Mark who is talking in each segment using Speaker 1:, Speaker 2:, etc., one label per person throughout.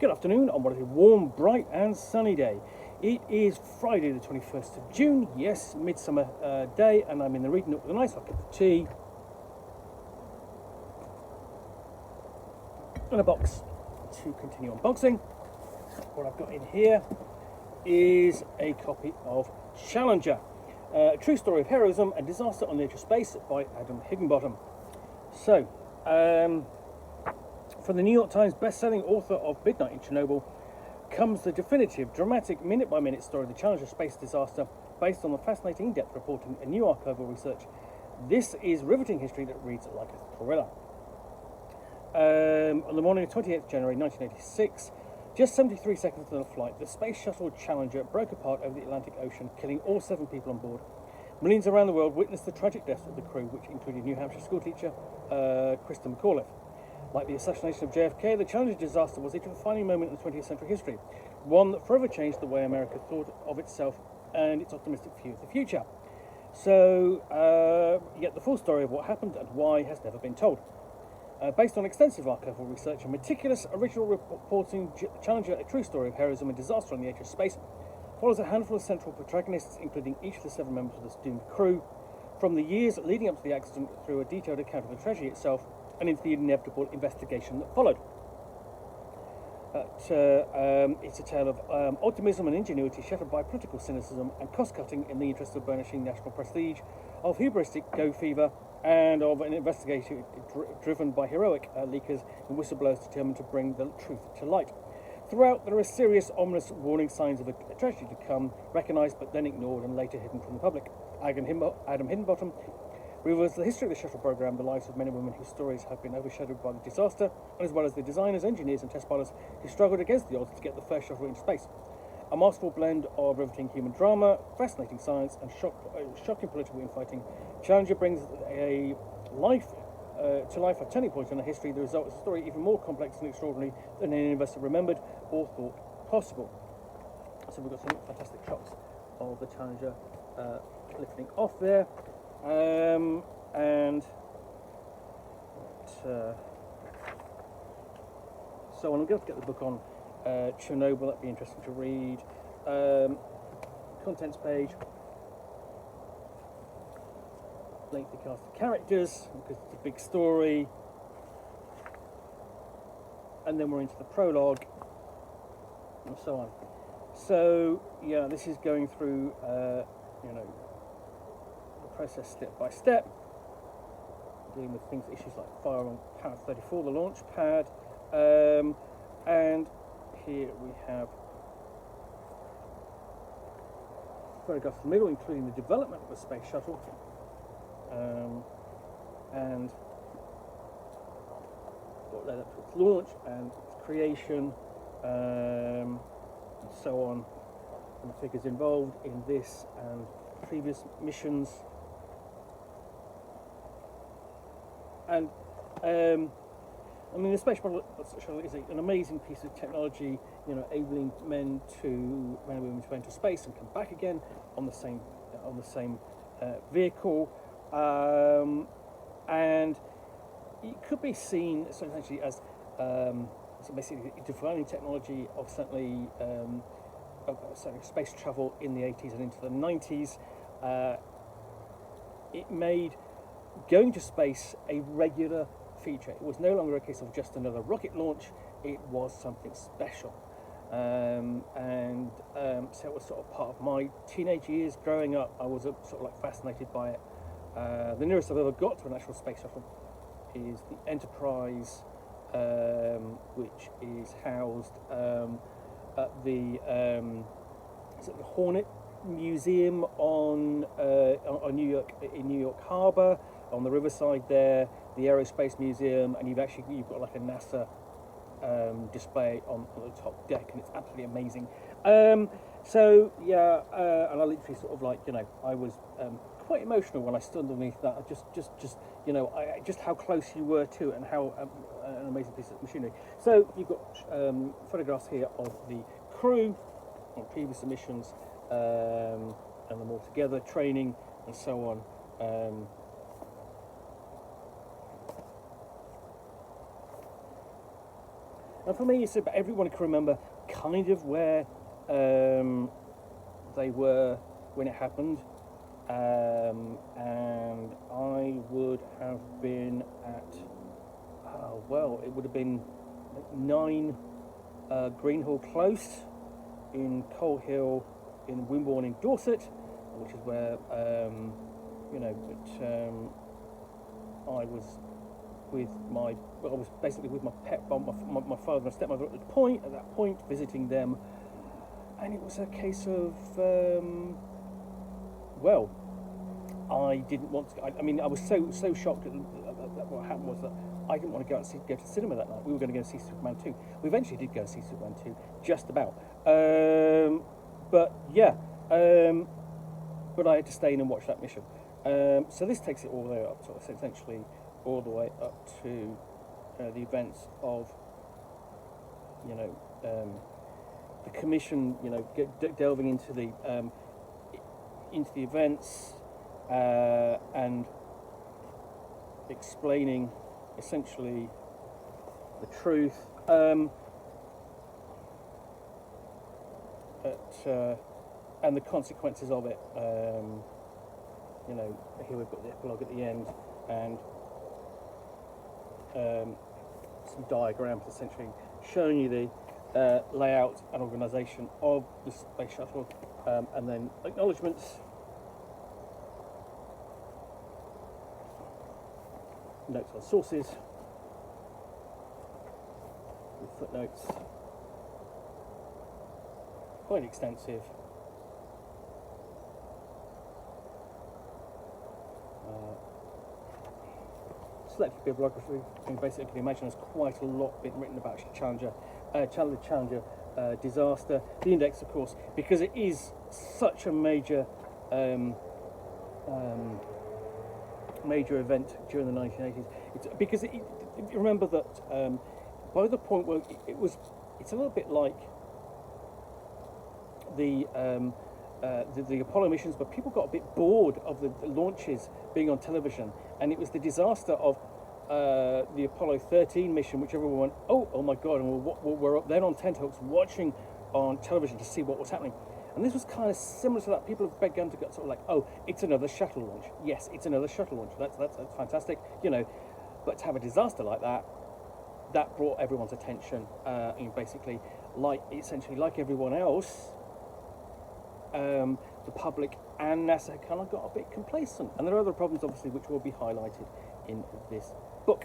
Speaker 1: Good afternoon on what is a warm, bright and sunny day. It is Friday the 21st of June, yes, midsummer day, and I'm in the reading nook with a nice hot cup of tea and a box to continue unboxing. What I've got in here is a copy of Challenger, a true story of heroism and disaster on the edge of space by Higginbotham. So, from the New York Times best-selling author of Midnight in Chernobyl comes the definitive, dramatic, minute-by-minute story of the Challenger space disaster based on the fascinating in-depth reporting and new archival research. This is riveting history that reads like a thriller. On the morning of 28th January 1986, just 73 seconds into the flight, the space shuttle Challenger broke apart over the Atlantic Ocean, killing all 7 people on board. Millions around the world witnessed the tragic deaths of the crew, which included New Hampshire schoolteacher Krista McAuliffe. Like the assassination of JFK, the Challenger disaster was a defining moment in the 20th century history, one that forever changed the way America thought of itself and its optimistic view of the future. So, yet the full story of what happened and why has never been told. Based on extensive archival research and meticulous original reporting, Challenger, a true story of heroism and disaster on the edge of space, follows a handful of central protagonists, including each of the 7 members of the doomed crew, from the years leading up to the accident through a detailed account of the tragedy itself and into the inevitable investigation that followed. It's a tale of optimism and ingenuity shattered by political cynicism and cost-cutting in the interest of burnishing national prestige, of hubristic go fever, and of an investigation driven by heroic leakers and whistleblowers determined to bring the truth to light. Throughout, there are serious, ominous warning signs of a tragedy to come, recognised but then ignored and later hidden from the public. Adam Higginbotham reveals the history of the shuttle program, the lives of men and women whose stories have been overshadowed by the disaster, as well as the designers, engineers and test pilots who struggled against the odds to get the first shuttle into space. A masterful blend of riveting human drama, fascinating science and shocking political infighting, Challenger brings to life a turning point in the history. The result is a story even more complex and extraordinary than any of us have remembered or thought possible. So we've got some fantastic shots of the Challenger lifting off there. So I'm going to get the book on Chernobyl. That'd be interesting to read. Contents page. Lengthy cast of characters because it's a big story. And then we're into the prologue and so on. So yeah, this is going through the process step by step, dealing with issues like fire on pad 34, the launch pad, and here we have photographs of the middle, including the development of the space shuttle, and what led up to its launch and its creation, and so on, and the figures involved in this and previous missions. And the space shuttle is an amazing piece of technology, enabling men and women to enter space and come back again on the same vehicle, and it could be seen essentially as basically defining technology of certainly space travel in the 80s and into the 90s. It made going to space a regular feature. It was no longer a case of just another rocket launch, it was something special. So it was sort of part of my teenage years growing up. I was fascinated by it. The nearest I've ever got to an actual space shuttle is the Enterprise, which is housed at the Hornet Museum on New York Harbor, on the riverside there, the Aerospace Museum, and you've got like a NASA display on the top deck, and it's absolutely amazing. And I literally I was quite emotional when I stood underneath that. Just how close you were to it, and how an amazing piece of machinery. So you've got photographs here of the crew on previous missions, and them all together, training and so on. And for me, it's about everyone can remember kind of where they were when it happened. And I would have been at, well, it would have been 9 Greenhall Close in Coal Hill in Wimborne in Dorset, which is where, I was I was basically with my my father and stepmother at that point, visiting them. And it was a case of, well, I didn't want to. I mean, I was so shocked at what happened was that I didn't want to go to the cinema that night. We were going to go see Superman 2. We eventually did go see Superman 2, just about. But yeah, but I had to stay in and watch that mission. So this takes it all the way up to essentially all the way up to the events of, the commission, delving into the events and explaining essentially the truth. And the consequences of it. Here we've got the epilogue at the end, and some diagrams essentially showing you the layout and organisation of the space shuttle, and then acknowledgements, notes on sources, with footnotes, quite extensive. Selected bibliography, and basically you can imagine there's quite a lot been written about Challenger disaster. The index, of course, because it is such a major event during the 1980s. Because remember that by the point where it's a little bit like the Apollo missions, but people got a bit bored of the launches being on television, and it was the disaster of the Apollo 13 mission, which everyone went, oh my God, and we're then on tenterhooks watching on television to see what was happening. And this was kind of similar to that. People have begun to get sort of like, oh, it's another shuttle launch. Yes, it's another shuttle launch. That's fantastic, But to have a disaster like that brought everyone's attention. Basically, essentially like everyone else, the public and NASA kind of got a bit complacent. And there are other problems, obviously, which will be highlighted in this book.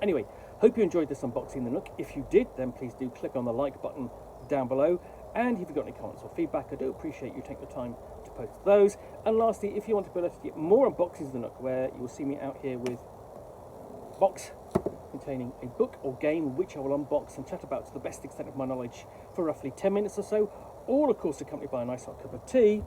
Speaker 1: Anyway, hope you enjoyed this unboxing the Nook. If you did, then please do click on the like button down below. And if you've got any comments or feedback, I do appreciate you taking the time to post those. And lastly, if you want to be able to get more unboxings of the Nook, where you will see me out here with a box containing a book or game which I will unbox and chat about to the best extent of my knowledge for roughly 10 minutes or so, all of course accompanied by a nice hot cup of tea,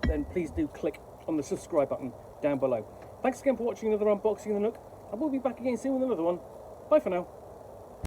Speaker 1: then please do click on the subscribe button down below. Thanks again for watching another unboxing of the Nook. I will be back again soon with another one. Bye for now.